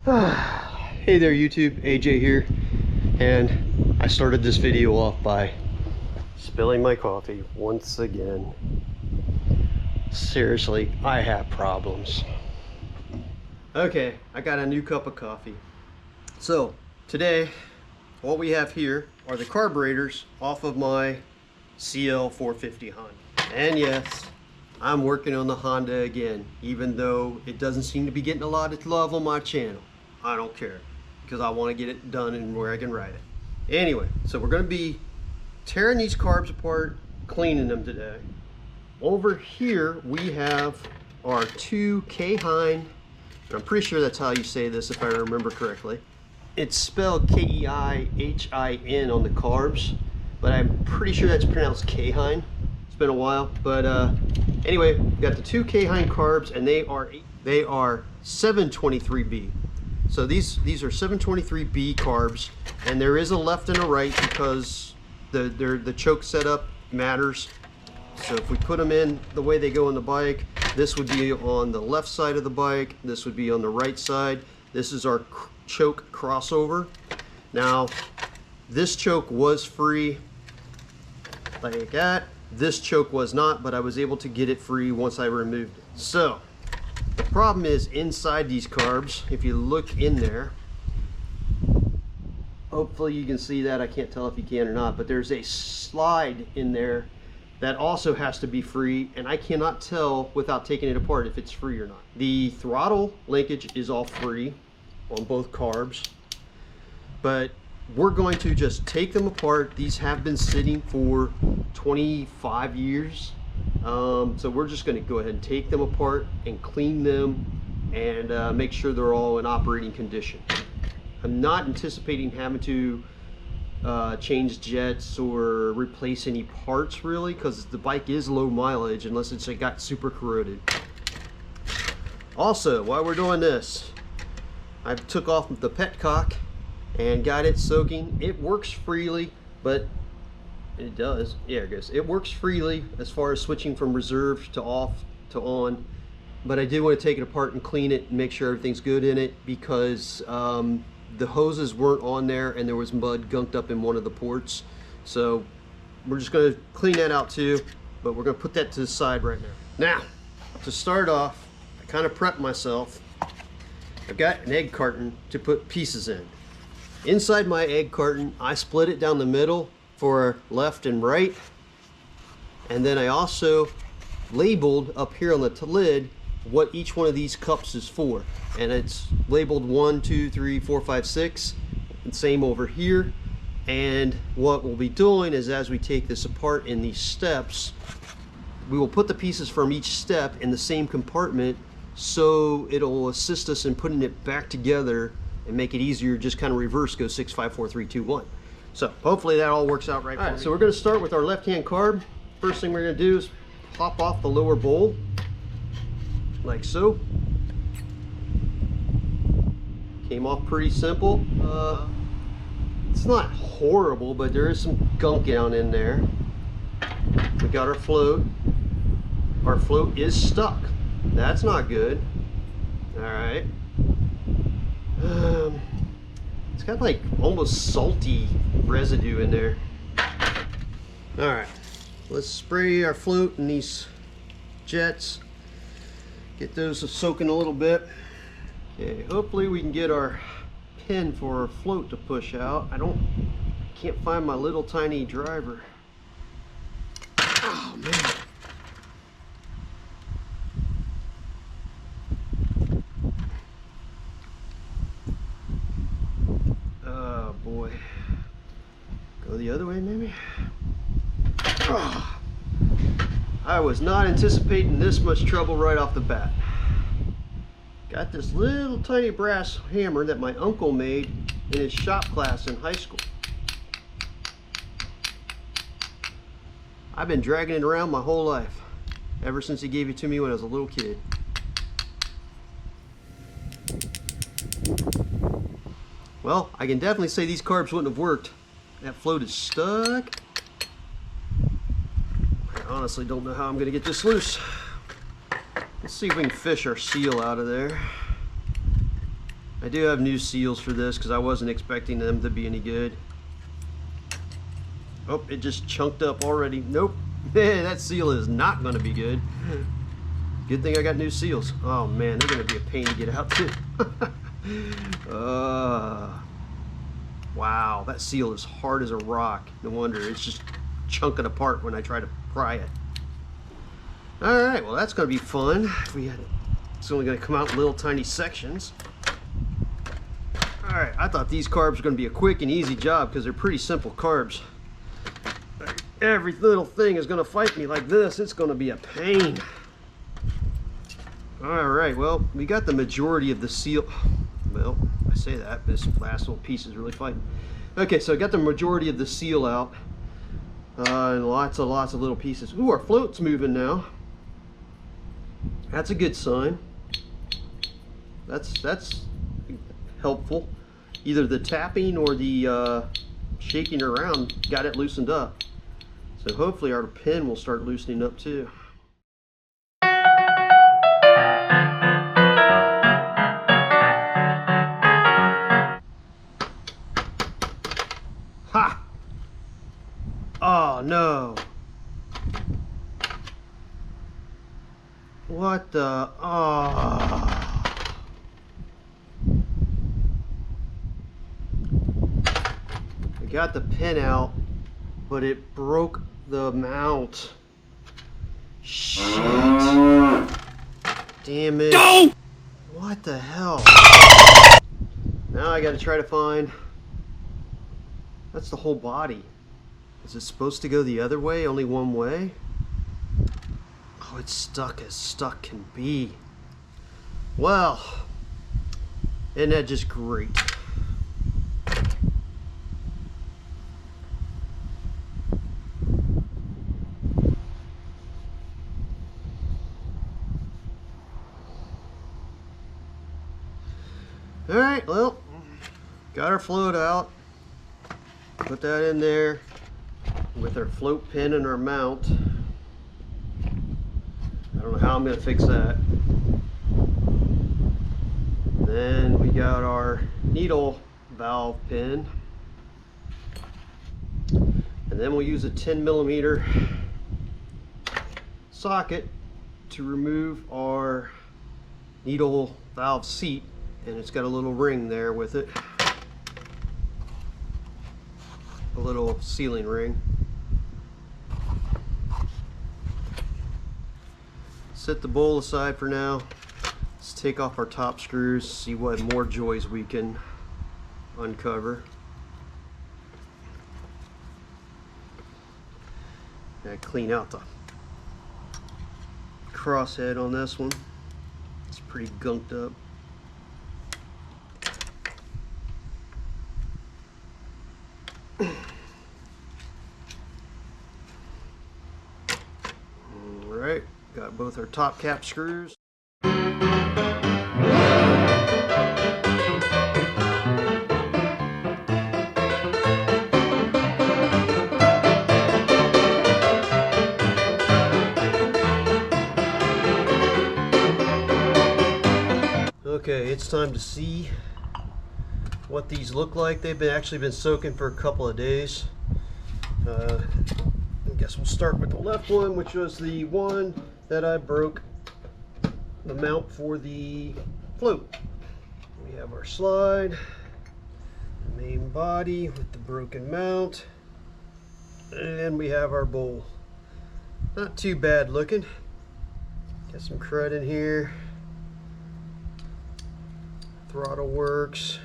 Hey there YouTube, AJ here, and I started this video off by spilling my coffee once again. Seriously, I have problems. Okay, I got a new cup of coffee. So today, what we have here are the carburetors off of my CL450 Honda. And yes, I'm working on the Honda again, even though it doesn't seem to be getting a lot of love on my channel. I don't care, because I want to get it done and where I can ride it. Anyway, so we're going to be tearing these carbs apart, cleaning them today. Over here we have our two K-Hine, and I'm pretty sure that's how you say this if I remember correctly. It's spelled K-E-I-H-I-N on the carbs, but I'm pretty sure that's pronounced K-Hine. It's been a while, but anyway, we got the two K-Hine carbs, and they are 723B. So these are 723B carbs, and there is a left and a right because the choke setup matters. So if we put them in the way they go on the bike, this would be on the left side of the bike, this would be on the right side. This is our choke crossover. Now, this choke was free like that. This choke was not, but I was able to get it free once I removed it. So the problem is inside these carbs, if you look in there, hopefully you can see that. I can't tell if you can or not, but there's a slide in there that also has to be free, and I cannot tell without taking it apart if it's free or not. The throttle linkage is all free on both carbs, but we're going to just take them apart. These have been sitting for 25 years. So we're just going to go ahead and take them apart and clean them and make sure they're all in operating condition. I'm not anticipating having to change jets or replace any parts really, because the bike is low mileage unless it's got super corroded. Also, while we're doing this, I took off the petcock and got it soaking. It works freely, but it does. Yeah, it goes. It works freely as far as switching from reserve to off to on. But I did want to take it apart and clean it and make sure everything's good in it, because the hoses weren't on there and there was mud gunked up in one of the ports. So we're just going to clean that out too, but we're going to put that to the side right now. Now, to start off, I kind of prepped myself. I've got an egg carton to put pieces in. Inside my egg carton, I split it down the middle for left and right, and then I also labeled up here on the lid what each one of these cups is for, and it's labeled 1, 2, 3, 4, 5, 6, and same over here. And what we'll be doing is, as we take this apart in these steps, we will put the pieces from each step in the same compartment, so it'll assist us in putting it back together and make it easier. Just kind of reverse, go 6, 5, 4, 3, 2, 1. So hopefully that all works out right. All right, so we're going to start with our left-hand carb. First thing we're going to do is pop off the lower bowl, like so. Came off pretty simple. It's not horrible, but there is some gunk down in there. We got our float. Our float is stuck. That's not good. All right. It's got like almost salty residue in there. All right, let's spray our float in these jets. Get those soaking a little bit. Okay, hopefully we can get our pin for our float to push out. Can't find my little tiny driver. Oh man. Oh boy. Go the other way maybe. Oh. I was not anticipating this much trouble right off the bat. Got this little tiny brass hammer that my uncle made in his shop class in high school. I've been dragging it around my whole life, ever since he gave it to me when I was a little kid. Well, I can definitely say these carbs wouldn't have worked. That float is stuck. I honestly don't know how I'm going to get this loose. Let's see if we can fish our seal out of there. I do have new seals for this because I wasn't expecting them to be any good. Oh, it just chunked up already. Nope. That seal is not going to be good. Good thing I got new seals. Oh man, they're going to be a pain to get out too. Wow, that seal is hard as a rock. No wonder it's just chunking apart when I try to pry it. All right, well that's going to be fun. It's only going to come out in little tiny sections. All right, I thought these carbs were going to be a quick and easy job because they're pretty simple carbs. Every little thing is going to fight me like this. It's going to be a pain. All right, well, we got the majority of the seal. Well, I say that, this last little piece is really fighting. Okay, so I got the majority of the seal out. And lots of little pieces. Ooh, our float's moving now. That's a good sign. That's helpful. Either the tapping or the shaking around got it loosened up. So hopefully our pin will start loosening up too. Ha! Oh no! What the? Oh! Got the pin out, but it broke the mount. Shit. Damn it. No! What the hell? Now I gotta try to find... That's the whole body. Is it supposed to go the other way, only one way? Oh, it's stuck as stuck can be. Well, isn't that just great? Alright, well, got our float out. Put that in there with our float pin and our mount. I don't know how I'm going to fix that. Then we got our needle valve pin. And then we'll use a 10mm socket to remove our needle valve seat. And it's got a little ring there with it. A little sealing ring. Set the bowl aside for now. Let's take off our top screws, see what more joys we can uncover. Gotta clean out the crosshead on this one. It's pretty gunked up. Alright, got both our top cap screws. Okay, it's time to see what these look like. They've actually been soaking for a couple of days. I guess we'll start with the left one, which was the one that I broke the mount for the float. We have our slide, the main body with the broken mount, and we have our bowl. Not too bad looking. Got some crud in here. Throttle works.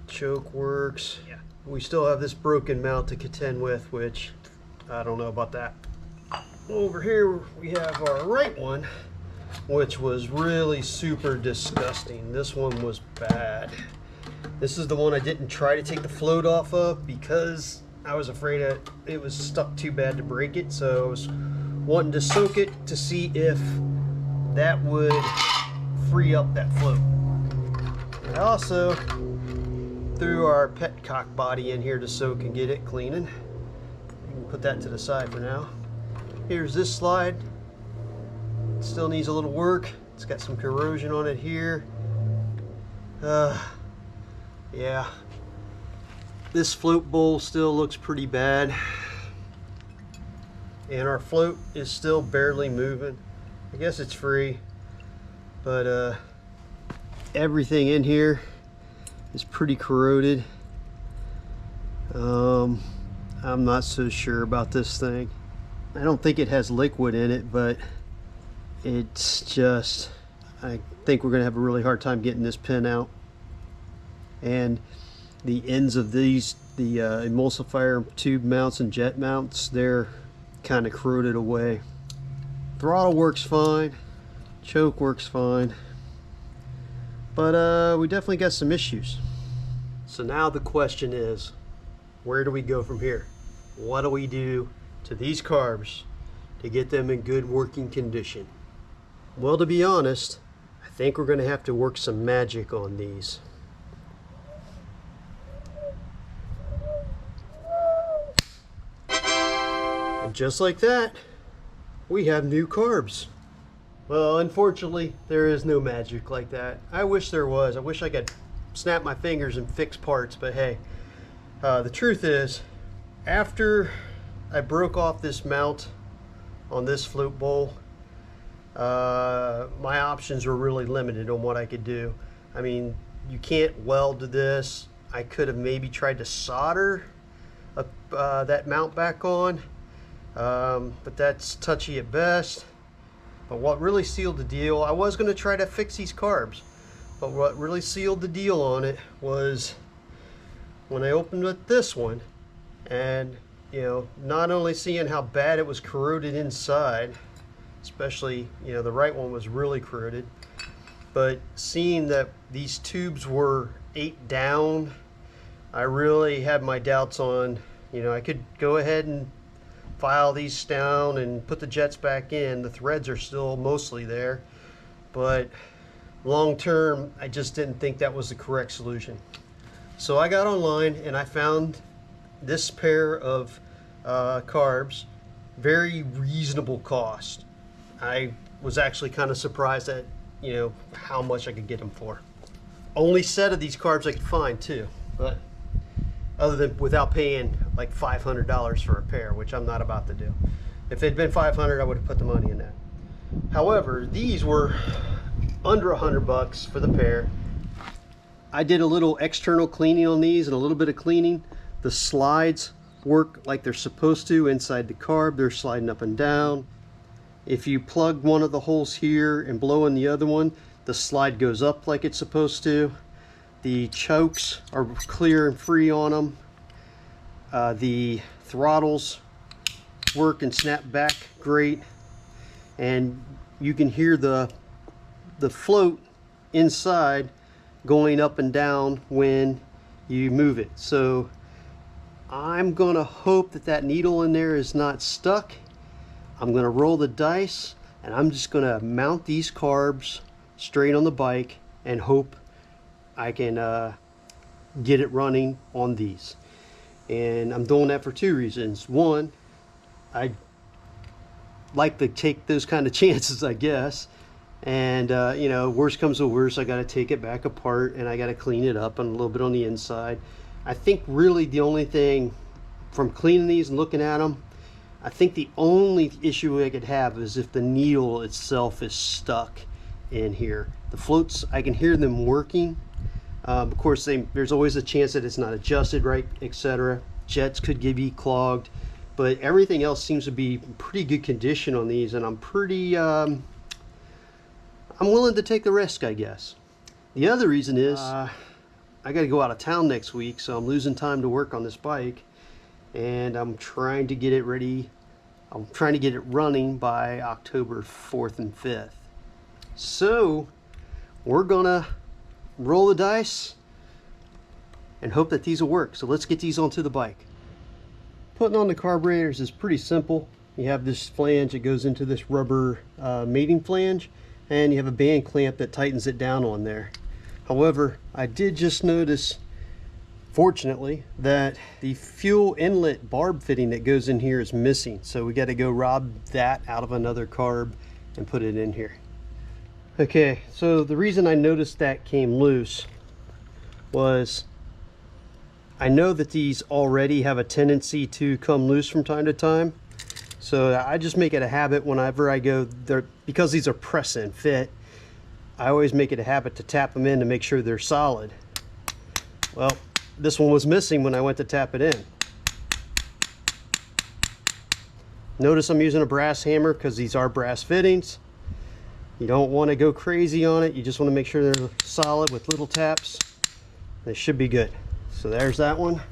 Choke works. Yeah. We still have this broken mount to contend with, which I don't know about that. Over here we have our right one, which was really super disgusting. This one was bad. This is the one I didn't try to take the float off of because I was afraid it was stuck too bad to break it. So I was wanting to soak it to see if that would free up that float. I also threw our petcock body in here to soak and get it cleaning. You can put that to the side for now. Here's this slide. It still needs a little work. It's got some corrosion on it here. Yeah, this float bowl still looks pretty bad, and our float is still barely moving. I guess it's free, but everything in here is pretty corroded. I'm not so sure about this thing. I don't think it has liquid in it, but it's just, I think we're gonna have a really hard time getting this pin out. And the ends of these, the emulsifier tube mounts and jet mounts, they're kind of corroded away. Throttle works fine, choke works fine, but we definitely got some issues. So now the question is, where do we go from here? What do we do to these carbs to get them in good working condition? Well, to be honest, I think we're going to have to work some magic on these. And just like that, we have new carbs. Well, unfortunately, there is no magic like that. I wish there was. I wish I could snap my fingers and fix parts, but hey, the truth is, after I broke off this mount on this float bowl, my options were really limited on what I could do. I mean, you can't weld to this. I could have maybe tried to solder that mount back on, but that's touchy at best. But what really sealed the deal, I was going to try to fix these carbs, but what really sealed the deal on it was when I opened up this one, and you know, not only seeing how bad it was corroded inside, especially, you know, the right one was really corroded, but seeing that these tubes were 8 down, I really had my doubts on, you know, I could go ahead and file these down and put the jets back in. The threads are still mostly there, but long term, I just didn't think that was the correct solution. So I got online and I found this pair of carbs, very reasonable cost. I was actually kind of surprised at, you know, how much I could get them for. Only set of these carbs I could find too, but other than without paying like $500 for a pair, which I'm not about to do. If it'd been $500, I would have put the money in that. However, these were under $100 for the pair. I did a little external cleaning on these and a little bit of cleaning. The slides work like they're supposed to inside the carb. They're sliding up and down. If you plug one of the holes here and blow in the other one, the slide goes up like it's supposed to. The chokes are clear and free on them. The throttles work and snap back great. And you can hear the float inside going up and down when you move it. So I'm gonna hope that that needle in there is not stuck. I'm gonna roll the dice and I'm just gonna mount these carbs straight on the bike and hope I can get it running on these. And I'm doing that for 2 reasons. One, I like to take those kind of chances, I guess. And you know, worst comes to worst, I got to take it back apart and I got to clean it up and a little bit on the inside. I think really the only thing from cleaning these and looking at them, I think the only issue I could have is if the needle itself is stuck in here. The floats, I can hear them working. Of course, there's always a chance that it's not adjusted right, etc. Jets could be clogged, but everything else seems to be pretty good condition on these, and I'm pretty I'm willing to take the risk, I guess. The other reason is I got to go out of town next week, so I'm losing time to work on this bike, and I'm trying to get it ready. I'm trying to get it running by October 4th and 5th. So we're gonna roll the dice and hope that these will work. So let's get these onto the bike. Putting on the carburetors is pretty simple. You have this flange that goes into this rubber mating flange, and you have a band clamp that tightens it down on there. However, I did just notice, fortunately, that the fuel inlet barb fitting that goes in here is missing. So we got to go rob that out of another carb and put it in here. Okay, so the reason I noticed that came loose was I know that these already have a tendency to come loose from time to time. So I just make it a habit whenever I go there, because these are press and fit, I always make it a habit to tap them in to make sure they're solid. Well, this one was missing when I went to tap it in. Notice I'm using a brass hammer because these are brass fittings. You don't want to go crazy on it. You just want to make sure they're solid with little taps. They should be good. So there's that one.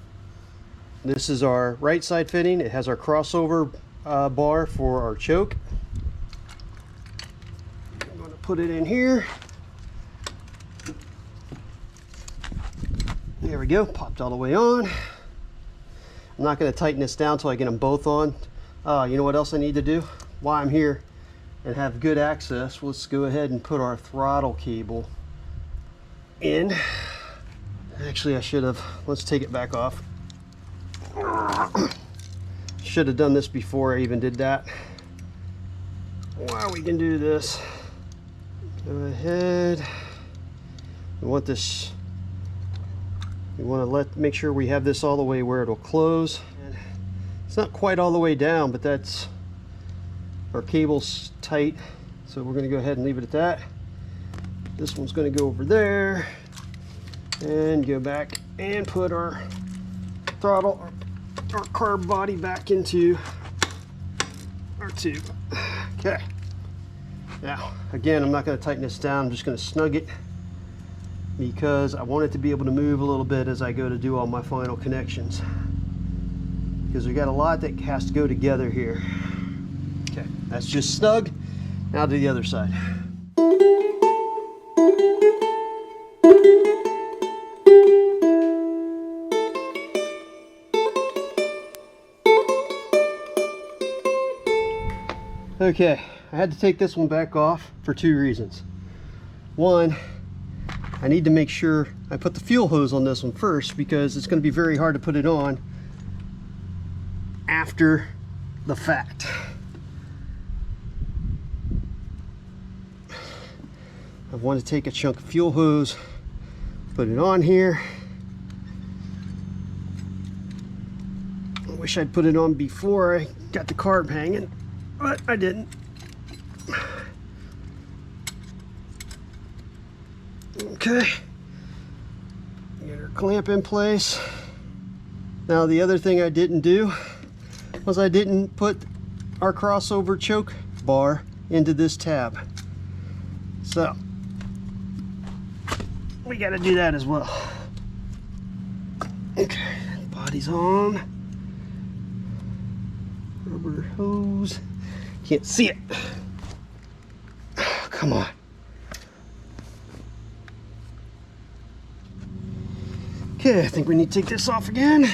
This is our right side fitting. It has our crossover bar for our choke. I'm going to put it in here. There we go, popped all the way on. I'm not going to tighten this down until I get them both on. You know what else I need to do? While I'm here and have good access, let's go ahead and put our throttle cable in. Actually, I should have. Let's take it back off. Should have done this before I even did that. While we can do this, go ahead. We want this. We want to make sure we have this all the way where it'll close. And it's not quite all the way down, but that's our cable's tight. So we're going to go ahead and leave it at that. This one's going to go over there and go back and put our throttle, our carb body back into our tube. Okay. Now, again, I'm not going to tighten this down. I'm just going to snug it because I want it to be able to move a little bit as I go to do all my final connections. Because we got a lot that has to go together here. Okay, that's just snug. Now to the other side. Okay, I had to take this one back off for two reasons. One, I need to make sure I put the fuel hose on this one first because it's going to be very hard to put it on after the fact. I want to take a chunk of fuel hose, put it on here. I wish I'd put it on before I got the carb hanging, but I didn't. Okay, get our clamp in place. Now the other thing I didn't do was I didn't put our crossover choke bar into this tab. So we got to do that as well. Okay, body's on. Rubber hose. Can't see it. Oh, come on. Okay, I think we need to take this off again. I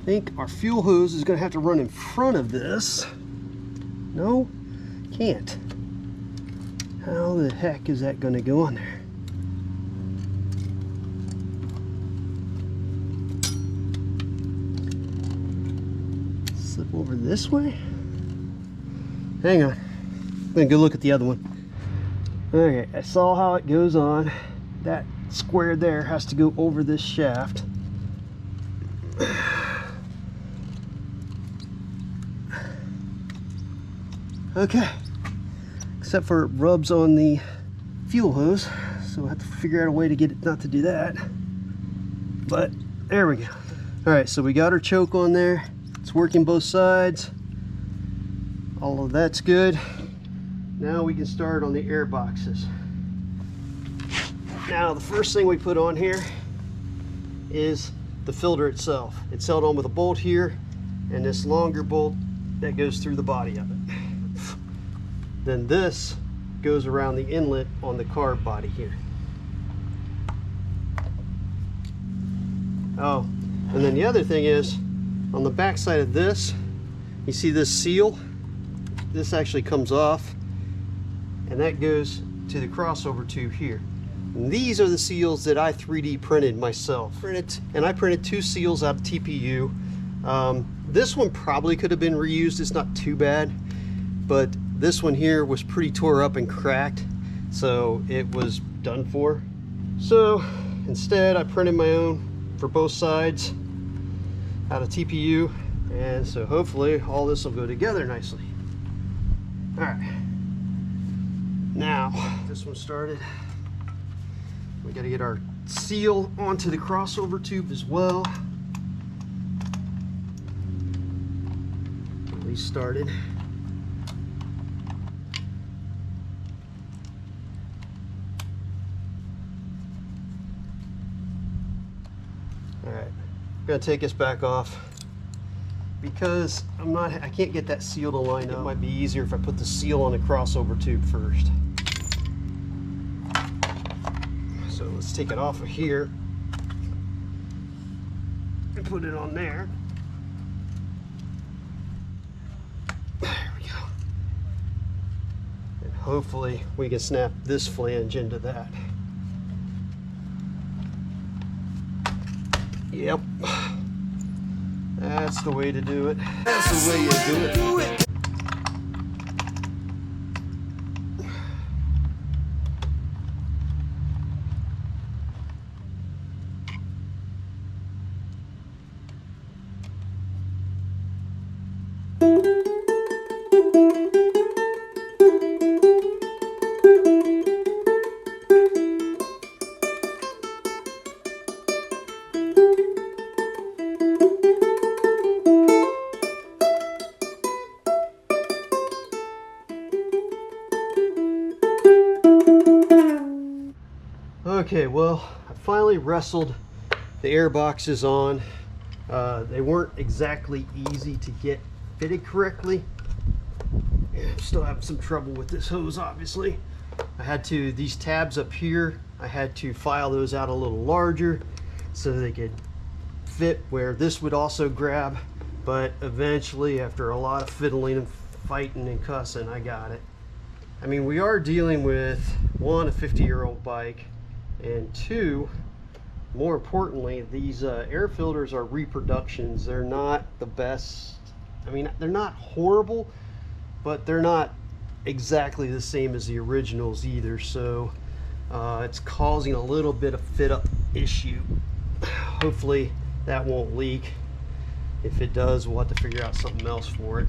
think our fuel hose is going to have to run in front of this. No, can't. How the heck is that going to go on there? Slip over this way? Hang on. I'm going to go look at the other one. Okay, I saw how it goes on. That square there has to go over this shaft. Okay, except for it rubs on the fuel hose, so we'll have to figure out a way to get it not to do that. But there we go. All right, so we got our choke on there. It's working both sides. All of that's good. Now we can start on the air boxes. Now the first thing we put on here is the filter itself. It's held on with a bolt here and this longer bolt that goes through the body of it. Then this goes around the inlet on the carb body here. Oh, and then the other thing is on the back side of this, you see this seal? This actually comes off and that goes to the crossover tube here. And these are the seals that I 3D printed myself. And I printed two seals out of TPU. This one probably could have been reused. It's not too bad. But this one here was pretty tore up and cracked. So it was done for. So instead I printed my own for both sides out of TPU, and so hopefully all this will go together nicely. All right, now this one started. We got to get our seal onto the crossover tube as well. At least started. All right, I'm gonna take this back off because I can't get that seal to line up. It might be easier if I put the seal on the crossover tube first. So let's take it off of here and put it on there. There we go. And hopefully we can snap this flange into that. Yep. That's the way to do it. That's the way you do it. Okay, well, I finally wrestled the air boxes on. They weren't exactly easy to get fitted correctly. I'm still having some trouble with this hose, obviously. These tabs up here, I had to file those out a little larger so they could fit where this would also grab. But eventually, after a lot of fiddling and fighting and cussing, I got it. I mean, we are dealing with, one, a 50-year-old bike, and two, more importantly, these air filters are reproductions. They're not the best. I mean, they're not horrible, but they're not exactly the same as the originals either. So it's causing a little bit of fit up issue. Hopefully that won't leak. If it does, we'll have to figure out something else for it.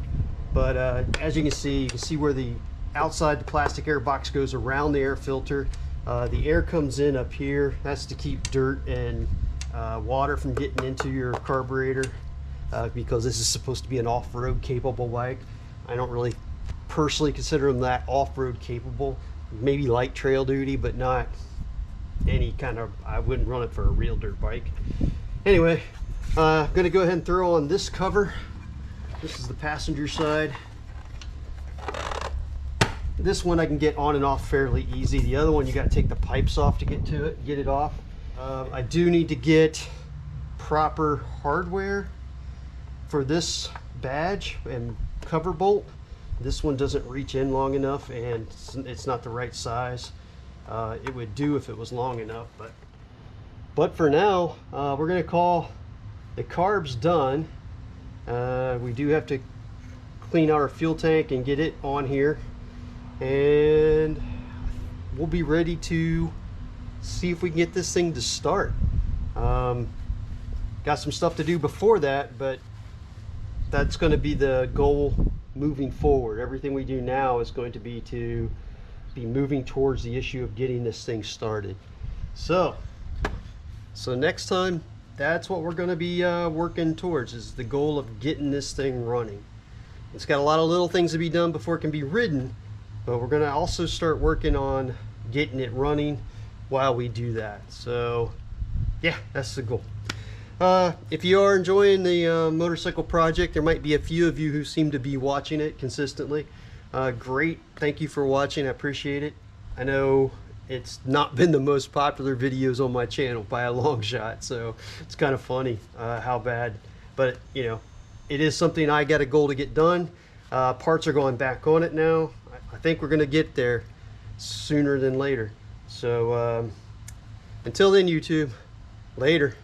But as you can see where the outside the plastic air box goes around the air filter. The air comes in up here. That's to keep dirt and water from getting into your carburetor, because this is supposed to be an off-road capable bike. I don't really personally consider them that off-road capable. Maybe light trail duty, but not any kind of, I wouldn't run it for a real dirt bike. Anyway, I'm gonna go ahead and throw on this cover. This is the passenger side. This one I can get on and off fairly easy. The other one, you got to take the pipes off to get to it, get it off. I do need to get proper hardware for this badge and cover bolt. This one doesn't reach in long enough, and it's not the right size. It would do if it was long enough, but for now, we're going to call the carbs done. We do have to clean out our fuel tank and get it on here, and we'll be ready to see if we can get this thing to start. Got some stuff to do before that, but that's going to be the goal moving forward. Everything we do now is going to be moving towards the issue of getting this thing started. So next time, that's what we're going to be working towards, is the goal of getting this thing running. It's got a lot of little things to be done before it can be ridden, but we're going to also start working on getting it running while we do that. So yeah, that's the goal. If you are enjoying the motorcycle project, there might be a few of you who seem to be watching it consistently. Great, thank you for watching, I appreciate it. I know it's not been the most popular videos on my channel by a long shot, so it's kind of funny how bad, but you know, it is something I got a goal to get done. Parts are going back on it now. I think we're going to get there sooner than later. So until then, YouTube, later.